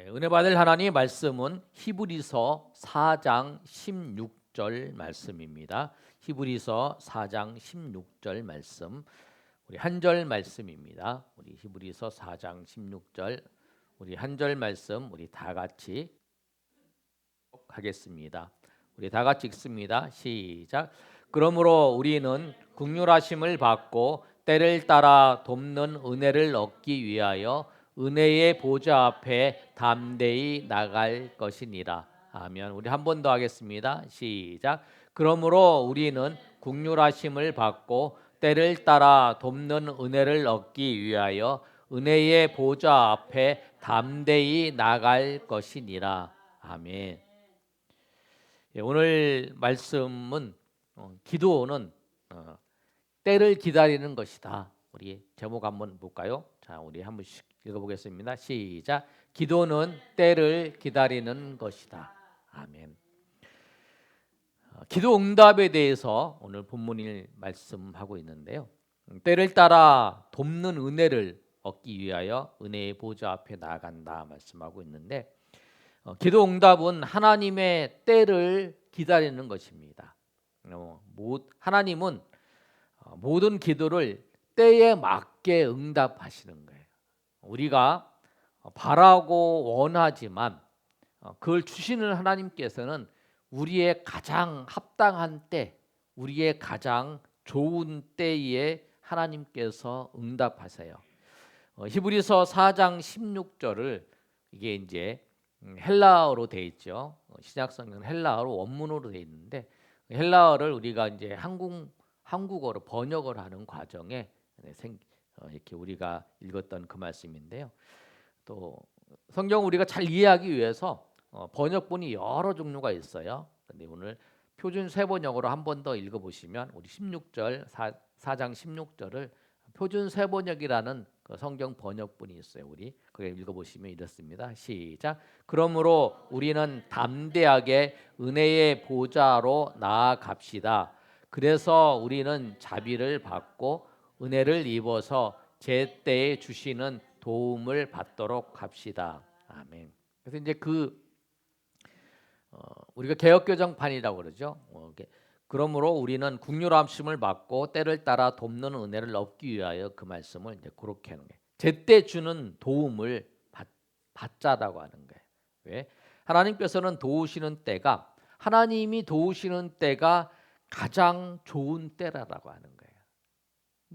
은혜 받을 하나님의 말씀은 히브리서 4장 16절 말씀입니다. 히브리서 4장 16절 말씀, 우리 한 절 말씀입니다. 우리 히브리서 4장 16절, 우리 한 절 말씀 우리 다 같이 하겠습니다. 우리 다 같이 읽습니다. 시작. 그러므로 우리는 긍휼하심을 받고 때를 따라 돕는 은혜를 얻기 위하여 은혜의 보좌 앞에 담대히 나갈 것이니라. 아멘. 우리 한 번 더 하겠습니다. 시작. 그러므로 우리는 긍휼하심을 받고 때를 따라 돕는 은혜를 얻기 위하여 은혜의 보좌 앞에 담대히 나갈 것이니라. 아멘. 오늘 말씀은 기도는 때를 기다리는 것이다. 우리 제목 한번 볼까요? 자, 우리 한번 읽어보겠습니다. 시작. 기도는 때를 기다리는 것이다. 아멘. 기도 응답에 대해서 오늘 본문을 말씀하고 있는데요. 때를 따라 돕는 은혜를 얻기 위하여 은혜의 보좌 앞에 나아간다 말씀하고 있는데, 기도 응답은 하나님의 때를 기다리는 것입니다. 하나님은 모든 기도를 때에 맞게 응답하시는 거예요. 우리가 바라고 원하지만 그걸 주시는 하나님께서는 우리의 가장 합당한 때, 우리의 가장 좋은 때에 하나님께서 응답하세요. 히브리서 4장 16절을 이게 이제 헬라어로 돼 있죠. 신약 성경은 헬라어로 원문으로 돼 있는데, 헬라어를 우리가 이제 한국어로 번역을 하는 과정에 이렇게 우리가 읽었던 그 말씀인데요. 또 성경 우리가 잘 이해하기 위해서 번역본이 여러 종류가 있어요. 근데 오늘 표준 세번역으로 한 번 더 읽어보시면 우리 16절 4장 16절을 표준 세번역이라는 그 성경 번역본이 있어요. 우리 그게 읽어보시면 이렇습니다. 시작. 그러므로 우리는 담대하게 은혜의 보좌로 나아갑시다. 그래서 우리는 자비를 받고 은혜를 입어서 제때에 주시는 도움을 받도록 합시다. 아멘. 그래서 이제 우리가 개역개정판이라고 그러죠. 그러므로 우리는 긍휼하심을 받고 때를 따라 돕는 은혜를 얻기 위하여 그 말씀을 이제 그렇게 하는 거예요. 제때 주는 도움을 받자라고 하는 거예요. 왜? 하나님께서는 도우시는 때가, 하나님이 도우시는 때가 가장 좋은 때라고 하는 거예요.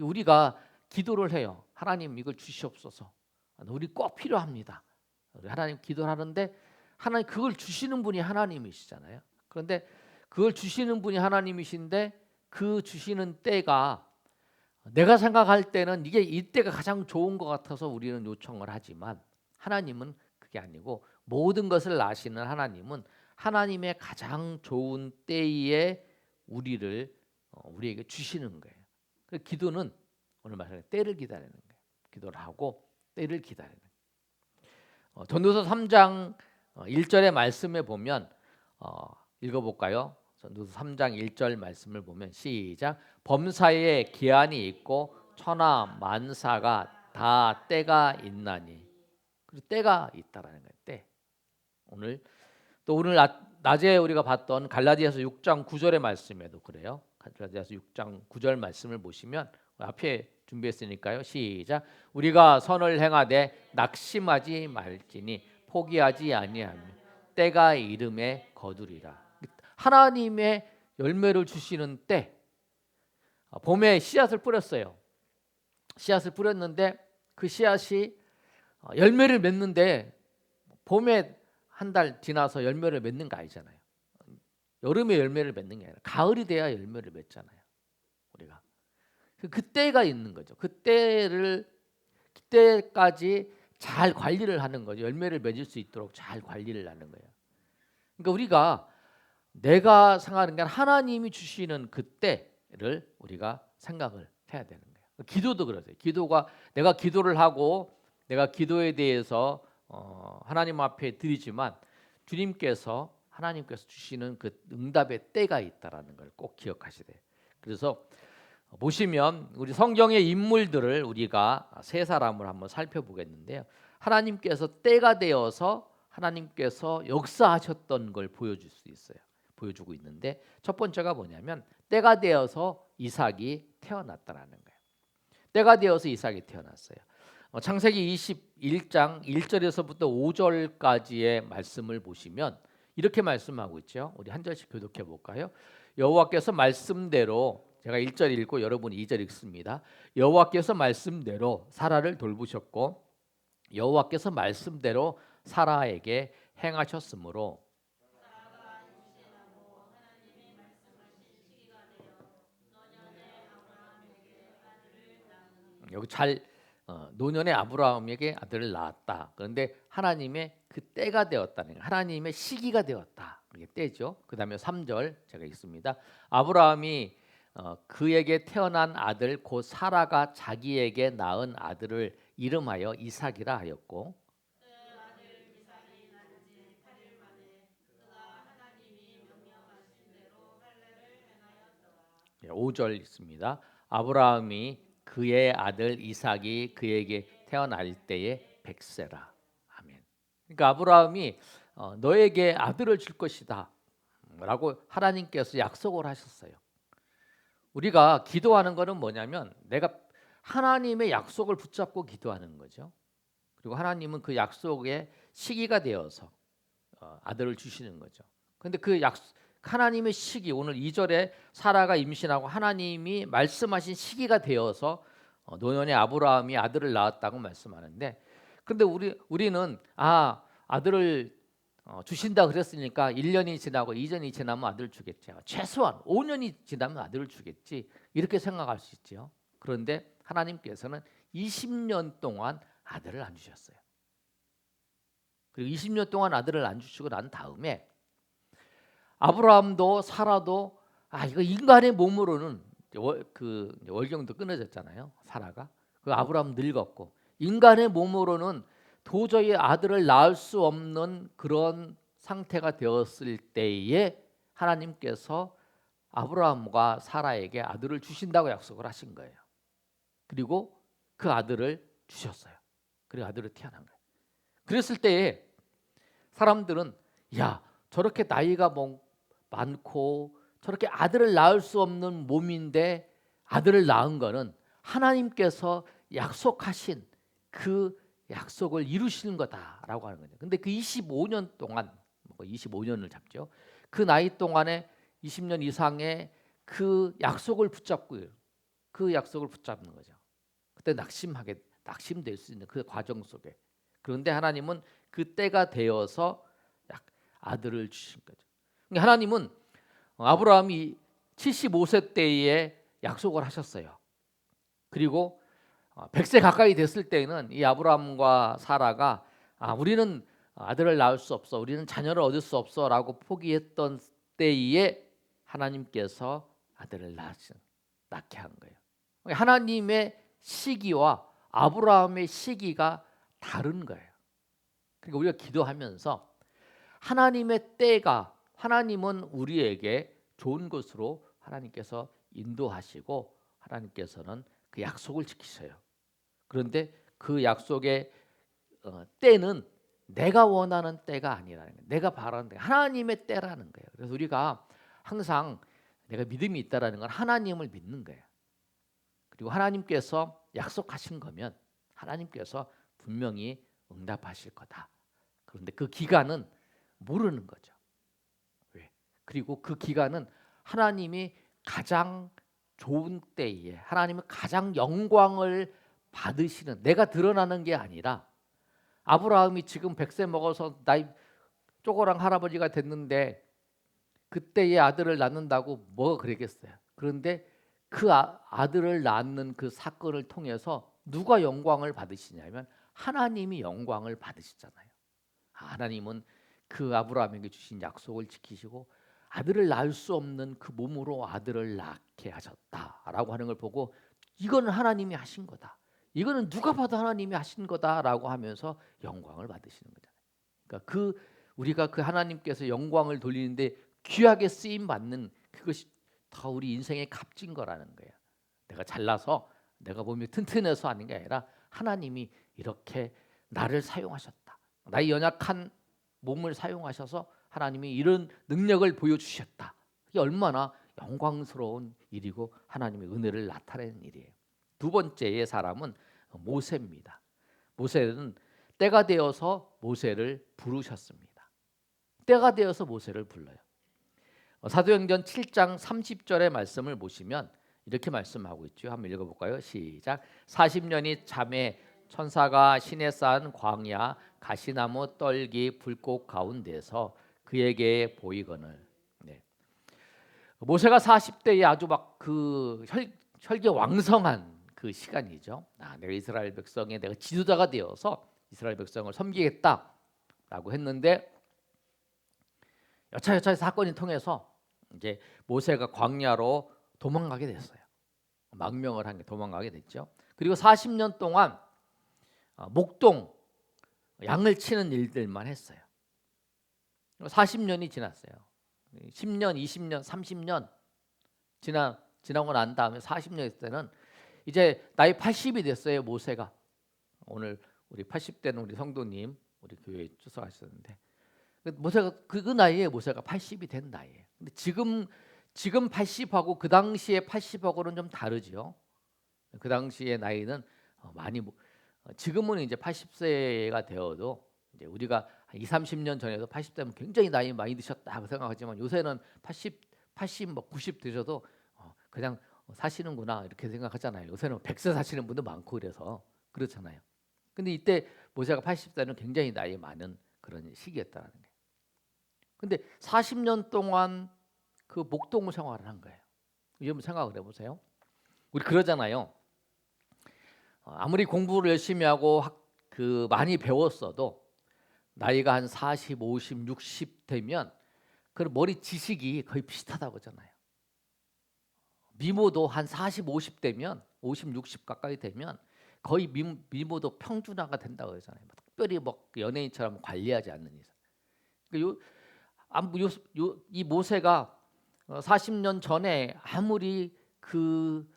우리가 기도를 해요. 하나님 이걸 주시옵소서. 우리 꼭 필요합니다. 우리 하나님 기도를 하는데 하나님 그걸 주시는 분이 하나님이시잖아요. 그런데 그걸 주시는 분이 하나님이신데 그 주시는 때가 내가 생각할 때는 이게 이때가 가장 좋은 것 같아서 우리는 요청을 하지만 하나님은 그게 아니고 모든 것을 아시는 하나님은 하나님의 가장 좋은 때에 우리에게 주시는 거예요. 그 기도는 오늘 말하는 때를 기다리는 거예요. 기도를 하고 때를 기다리는 거예요. 전도서 3장 1절의 말씀에 보면 읽어볼까요? 전도서 3장 1절 말씀을 보면 시작. 범사에 기한이 있고 천하 만사가 다 때가 있나니. 그리고 때가 있다라는 거예요. 때. 오늘 낮에 우리가 봤던 갈라디아서 6장 9절의 말씀에도 그래요. 갈라디아서 6장 9절 말씀을 보시면 앞에 준비했으니까요. 시작. 우리가 선을 행하되 낙심하지 말지니 포기하지 아니하며 때가 이름에 거두리라. 하나님의 열매를 주시는 때, 봄에 씨앗을 뿌렸어요. 씨앗을 뿌렸는데 그 씨앗이 열매를 맺는데 봄에 한 달 지나서 열매를 맺는 거 아니잖아요. 여름에 열매를 맺는 게 아니라 가을이 돼야 열매를 맺잖아요. 우리가 그때가 있는 거죠. 그때까지 잘 관리를 하는 거죠. 열매를 맺을 수 있도록 잘 관리를 하는 거예요. 그러니까 우리가 내가 생각하는 게 하나님이 주시는 그때를 우리가 생각을 해야 되는 거예요. 기도도 그러세요. 기도가 내가 기도를 하고 내가 기도에 대해서 하나님 앞에 드리지만 하나님께서 주시는 그 응답의 때가 있다라는 걸 꼭 기억하셔야 돼요. 그래서 보시면 우리 성경의 인물들을 우리가 세 사람을 한번 살펴보겠는데요. 하나님께서 때가 되어서 하나님께서 역사하셨던 걸 보여줄 수 있어요. 보여주고 있는데 첫 번째가 뭐냐면 때가 되어서 이삭이 태어났다라는 거예요. 때가 되어서 이삭이 태어났어요. 창세기 21장 1절에서부터 5절까지의 말씀을 보시면 이렇게 말씀하고 있죠. 우리 한 절씩 교독해 볼까요? 여호와께서 말씀대로, 제가 1절 읽고 여러분이 2절 읽습니다. 여호와께서 말씀대로 사라를 돌보셨고 여호와께서 말씀대로 사라에게 행하셨으므로. 여기 잘 노년의 아브라함에게 아들을 낳았다. 그런데 하나님의 그 때가 되었다는 거예요. 하나님의 시기가 되었다. 이게 때죠. 그다음에 3절 제가 읽습니다. 아브라함이 그에게 태어난 아들 곧 사라가 자기에게 낳은 아들을 이름하여 이삭이라 하였고. 5절 있습니다. 아브라함이 그의 아들 이삭이 그에게 태어날 때에 100세라. 아멘. 그러니까 아브라함이 너에게 아들을 줄 것이다 라고 하나님께서 약속을 하셨어요. 우리가 기도하는 것은 뭐냐면 내가 하나님의 약속을 붙잡고 기도하는 거죠. 그리고 하나님은 그 약속의 시기가 되어서 아들을 주시는 거죠. 그런데 그 하나님의 시기, 오늘 2절에 사라가 임신하고 하나님이 말씀하신 시기가 되어서 노년의 아브라함이 아들을 낳았다고 말씀하는데, 근데 우리는 아들을 주신다 그랬으니까 1년이 지나고 2년이 지나면 아들을 주겠지, 최소한 5년이 지나면 아들을 주겠지, 이렇게 생각할 수 있죠. 그런데 하나님께서는 20년 동안 아들을 안 주셨어요. 그리고 20년 동안 아들을 안 주시고 난 다음에 아브라함도 사라도 이거 인간의 몸으로는 그 월경도 끊어졌잖아요. 사라가. 그 아브라함 늙었고 인간의 몸으로는 도저히 아들을 낳을 수 없는 그런 상태가 되었을 때에 하나님께서 아브라함과 사라에게 아들을 주신다고 약속을 하신 거예요. 그리고 그 아들을 주셨어요. 그리고 아들을 태어난 거예요. 그랬을 때에 사람들은 저렇게 나이가 많고 저렇게 아들을 낳을 수 없는 몸인데 아들을 낳은 거는 하나님께서 약속하신 그 약속을 이루시는 거다라고 하는 거죠. 근데 그 25년 동안 25년을 잡죠. 그 나이 동안에 20년 이상의 그 약속을 붙잡는 거죠. 그때 낙심될 수 있는 그 과정 속에. 그런데 하나님은 그 때가 되어서 아들을 주신 거죠. 하나님은 아브라함이 75세 때에 약속을 하셨어요. 그리고 100세 가까이 됐을 때는 이 아브라함과 사라가 우리는 아들을 낳을 수 없어, 우리는 자녀를 얻을 수 없어라고 포기했던 때에 하나님께서 아들을 낳게 한 거예요. 하나님의 시기와 아브라함의 시기가 다른 거예요. 그러니까 우리가 기도하면서 하나님의 때가, 하나님은 우리에게 좋은 것으로 하나님께서 인도하시고 하나님께서는 그 약속을 지키셔요. 그런데 그 약속의 때는 내가 원하는 때가 아니라는 거예요. 내가 바라는 때, 하나님의 때라는 거예요. 그래서 우리가 항상 내가 믿음이 있다라는 건 하나님을 믿는 거예요. 그리고 하나님께서 약속하신 거면 하나님께서 분명히 응답하실 거다. 그런데 그 기간은 모르는 거죠. 왜? 그리고 그 기간은 하나님이 가장 좋은 때에 하나님은 가장 영광을 받으시는, 내가 드러나는 게 아니라 아브라함이 지금 100세 먹어서 나이 쪼그랑 할아버지가 됐는데 그때의 아들을 낳는다고 뭐가 그러겠어요. 그런데 그 아들을 낳는 그 사건을 통해서 누가 영광을 받으시냐면 하나님이 영광을 받으시잖아요. 하나님은 그 아브라함에게 주신 약속을 지키시고 아들을 낳을 수 없는 그 몸으로 아들을 낳게 하셨다라고 하는 걸 보고 이거는 하나님이 하신 거다, 이거는 누가 봐도 하나님이 하신 거다라고 하면서 영광을 받으시는 거잖아요. 그러니까 우리가 그 하나님께서 영광을 돌리는데 귀하게 쓰임 받는 그것이 더 우리 인생의 값진 거라는 거예요. 내가 잘나서 내가 몸이 튼튼해서 하는 게 아니라 하나님이 이렇게 나를 사용하셨다. 나의 연약한 몸을 사용하셔서 하나님이 이런 능력을 보여주셨다. 이게 얼마나 영광스러운 일이고 하나님의 은혜를 나타내는 일이에요. 두 번째의 사람은 모세입니다. 모세는 때가 되어서 모세를 부르셨습니다. 때가 되어서 모세를 불러요. 사도행전 7장 30절의 말씀을 보시면 이렇게 말씀하고 있죠. 한번 읽어볼까요? 시작. 40년이 참에 천사가 신에 쌓은 광야 가시나무 떨기 불꽃 가운데서 그에게 보이거늘. 네. 모세가 40대에 아주 막 그 혈기왕성한 그 시간이죠. 내가 이스라엘 백성에 내가 지도자가 되어서 이스라엘 백성을 섬기겠다라고 했는데 여차여차의 사건이 통해서 이제 모세가 광야로 도망가게 됐어요. 망명을 한 게 도망가게 됐죠. 그리고 40년 동안 목동 양을 치는 일들만 했어요. 40년이 지났어요. 10년, 20년, 30년 지나고 난 다음에 40년 있을 때는 이제 나이 80이 됐어요. 모세가. 오늘 우리 80대는 우리 성도님 우리 교회에 출석하셨는데 모세가 그 나이에 모세가 80이 된 나이에요. 근데 지금 80하고 그 당시에 80하고는 좀 다르죠. 그 당시의 나이는 많이 지금은 이제 80세가 되어도 이제 우리가 한 2, 30년 전에도 80대면 굉장히 나이 많이 드셨다고 생각하지만 요새는 80 뭐 90 되셔도 그냥 사시는구나 이렇게 생각하잖아요. 요새는 100세 사시는 분도 많고 그래서 그렇잖아요. 근데 이때 모세가 80세는 굉장히 나이 많은 그런 시기였다는 거예요. 근데 40년 동안 그 목동 생활을 한 거예요. 여러분 생각을 해보세요. 우리 그러잖아요. 아무리 공부를 열심히 하고 그 많이 배웠어도 나이가 한 40, 50, 60 되면 그 머리 지식이 거의 비슷하다고 하잖아요. 미모도 한 40, 50 되면 50, 60 가까이 되면 거의 미모도 평준화가 된다고 하잖아요. 특별히 뭐 연예인처럼 관리하지 않는 이상. 이 모세가 40년 전에 아무리 그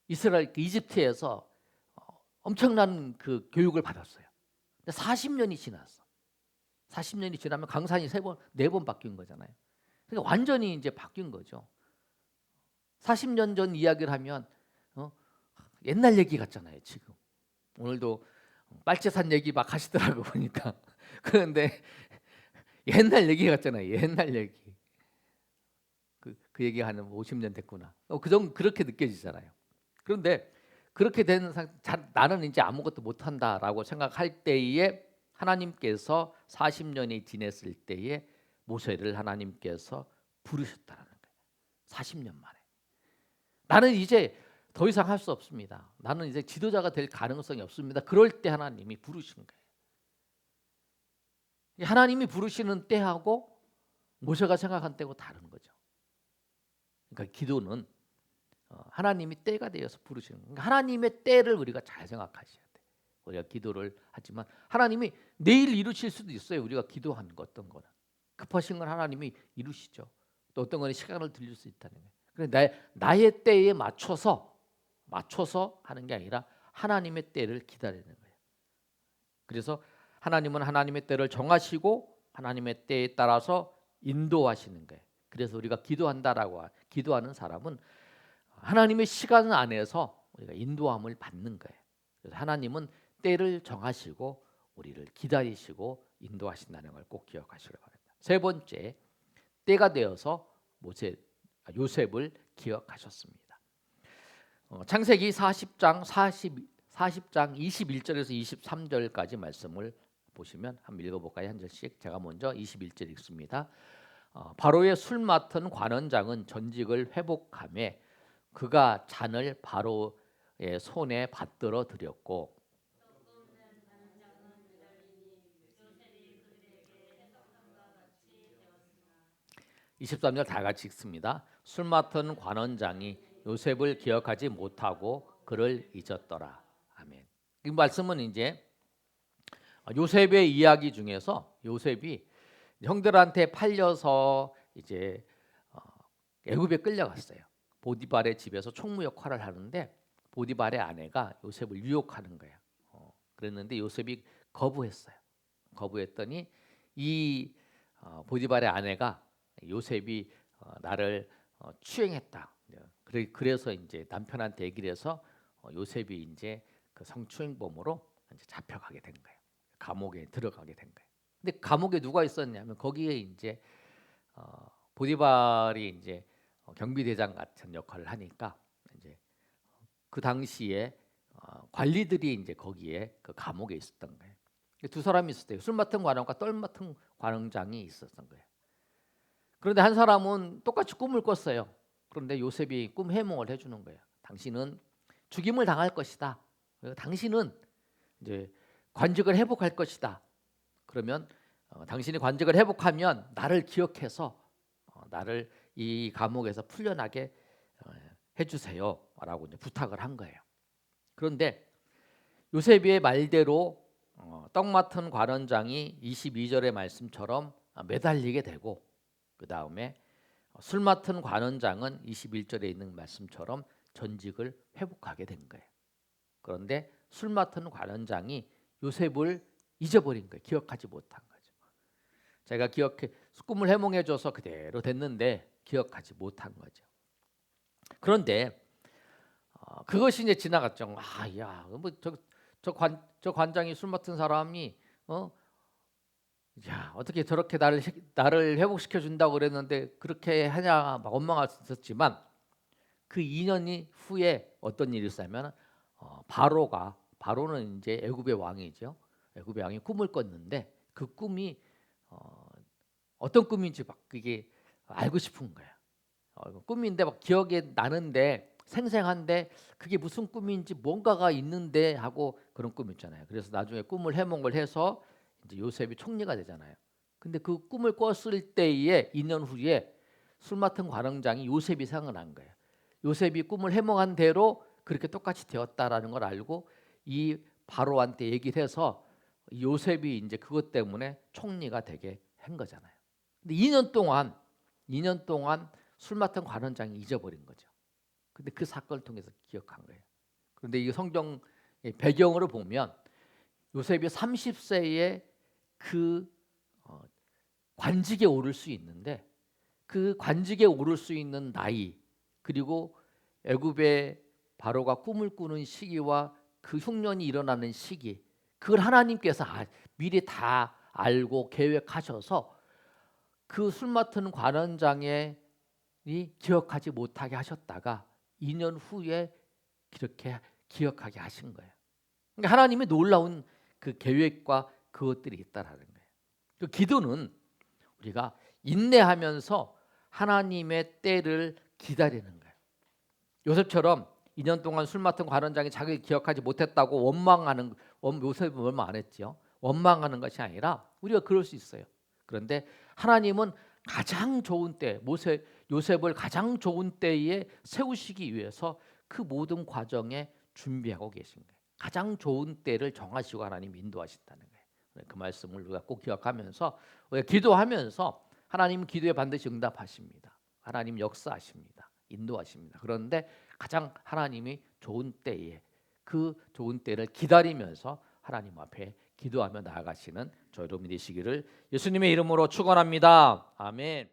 이스라엘 이집트에서 엄청난 그 교육을 받았어요. 근데 40년이 지났어. 40년이 지나면 강산이 3번, 4번 바뀐 거잖아요. 그러니까 완전히 이제 바뀐 거죠. 40년 전 이야기를 하면 옛날 얘기 같잖아요. 지금 오늘도 빨치산 얘기 막 하시더라고 보니까. 그런데 옛날 얘기 같잖아요. 옛날 얘기. 그 얘기하는 50년 됐구나. 그렇게 느껴지잖아요. 그런데 그렇게 된 나는 이제 아무것도 못한다라고 생각할 때에 하나님께서 40년이 지냈을 때에 모세를 하나님께서 부르셨다는 거예요. 40년 만에. 나는 이제 더 이상 할 수 없습니다. 나는 이제 지도자가 될 가능성이 없습니다. 그럴 때 하나님이 부르신 거예요. 하나님이 부르시는 때하고 모세가 생각한 때하고 다른 거죠. 그러니까 기도는 하나님이 때가 되어서 부르시는 거예요. 하나님의 때를 우리가 잘 생각하셔야 돼요. 우리가 기도를 하지만 하나님이 내일 이루실 수도 있어요. 우리가 기도한 거 어떤 거는. 급하신 건 하나님이 이루시죠. 또 어떤 거는 시간을 들릴 수 있다는 거예요. 그런데 나의 때에 맞춰서 하는 게 아니라 하나님의 때를 기다리는 거예요. 그래서 하나님은 하나님의 때를 정하시고 하나님의 때에 따라서 인도하시는 거예요. 그래서 우리가 기도하는 사람은 하나님의 시간 안에서 우리가 인도함을 받는 거예요. 그래서 하나님은 때를 정하시고 우리를 기다리시고 인도하신다는 걸 꼭 기억하시길 바랍니다. 세 번째, 때가 되어서 요셉을 기억하셨습니다. 창세기 40장 21절에서 23절까지 말씀을 보시면 한번 읽어볼까요? 한 절씩. 제가 먼저 21절 읽습니다. 바로의 술 맡은 관원장은 전직을 회복하며 그가 잔을 바로의 손에 받들어 드렸고 23절 다 같이 읽습니다. 술 맡은 관원장이 요셉을 기억하지 못하고 그를 잊었더라. 아멘. 이 말씀은 이제 요셉의 이야기 중에서 요셉이 형들한테 팔려서 이제 애굽에 끌려갔어요. 보디발의 집에서 총무 역할을 하는데 보디발의 아내가 요셉을 유혹하는 거예요. 그랬는데 요셉이 거부했어요. 거부했더니 이 보디발의 아내가 요셉이 나를 추행했다. 그래서 이제 남편한테 얘기를 해서 요셉이 이제 그 성추행범으로 이제 잡혀가게 된 거예요. 감옥에 들어가게 된 거예요. 근데 감옥에 누가 있었냐면 거기에 이제 보디발이 이제 경비대장 같은 역할을 하니까 이제 그 당시에 관리들이 이제 거기에 그 감옥에 있었던 거예요. 두 사람이 있었대요. 술 맡은 관원과 떨 맡은 관원장이 있었던 거예요. 그런데 한 사람은 똑같이 꿈을 꿨어요. 그런데 요셉이 꿈 해몽을 해주는 거예요. 당신은 죽임을 당할 것이다. 당신은 이제 관직을 회복할 것이다. 그러면 당신이 관직을 회복하면 나를 기억해서 나를 이 감옥에서 풀려나게 해주세요라고 이제 부탁을 한 거예요. 그런데 요셉의 말대로 떡 맡은 관원장이 22절의 말씀처럼 매달리게 되고 그 다음에 술 맡은 관원장은 21절에 있는 말씀처럼 전직을 회복하게 된 거예요. 그런데 술 맡은 관원장이 요셉을 잊어버린 거예요. 기억하지 못한 거죠. 자기가 꿈을 해몽해줘서 그대로 됐는데 기억하지 못한 거죠. 그런데 그것이 이제 지나갔죠. 저 관장이 술 맡은 사람이 어떻게 저렇게 나를 회복시켜 준다고 그랬는데 그렇게 하냐 막 원망할 수 있었지만 그 2년 후에 어떤 일이 있었냐면 바로는 이제 애굽의 왕이죠. 애굽의 왕이 꿈을 꿨는데 그 꿈이 어떤 꿈인지 막 그게 알고 싶은 거야. 꿈인데 막 기억이 나는데 생생한데 그게 무슨 꿈인지 뭔가가 있는데 하고 그런 꿈 있잖아요. 그래서 나중에 꿈을 해몽을 해서 이제 요셉이 총리가 되잖아요. 근데 그 꿈을 꿨을 때에 2년 후에 술 맡은 관원장이 요셉이 생각난 거예요. 요셉이 꿈을 해몽한 대로 그렇게 똑같이 되었다라는 걸 알고 이 바로한테 얘기를 해서 요셉이 이제 그것 때문에 총리가 되게 한 거잖아요. 근데 2년 동안 술 맡은 관원장이 잊어버린 거죠. 근데 그 사건을 통해서 기억한 거예요. 그런데 이 성경 배경으로 보면 요셉이 30세에 그 관직에 오를 수 있는데 그 관직에 오를 수 있는 나이 그리고 애굽의 바로가 꿈을 꾸는 시기와 그 흉년이 일어나는 시기 그걸 하나님께서 미리 다 알고 계획하셔서 그 술 맡은 관원장이 기억하지 못하게 하셨다가 2년 후에 그렇게 기억하게 하신 거예요. 그러니까 하나님의 놀라운 그 계획과 그것들이 있다라는 거예요. 그 기도는 우리가 인내하면서 하나님의 때를 기다리는 거예요. 요셉처럼 2년 동안 술 맡은 관원장이 자기 기억하지 못했다고 원망하는 요셉은 얼마 안 했죠. 원망하는 것이 아니라 우리가 그럴 수 있어요. 그런데 하나님은 가장 좋은 때 요셉을 가장 좋은 때에 세우시기 위해서 그 모든 과정에 준비하고 계신 거예요. 가장 좋은 때를 정하시고 하나님 인도하신다는 거예요. 그 말씀을 우리가 꼭 기억하면서 우리가 기도하면서 하나님 기도에 반드시 응답하십니다. 하나님 역사하십니다. 인도하십니다. 그런데 가장 하나님이 좋은 때에 그 좋은 때를 기다리면서 하나님 앞에 기도하며 나아가시는 저 여러분이 되시기를 예수님의 이름으로 축원합니다. 아멘.